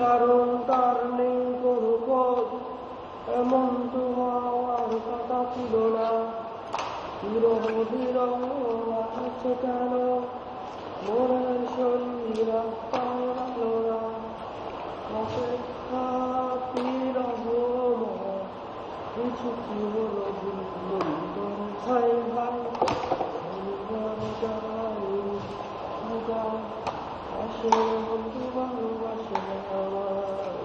কারণ তার নেই কোনো খোঁজ, এমন তো হওয়ার কথা ছিল না। বিরহ বিরহ আছে কেন, মনের শরীর আত্মায় ভালো না। অপেক্ষা বিরহ কিছু কি হলো ভুল ভাই ভাই আসলে বন্ধু ভালোবাসে আমার।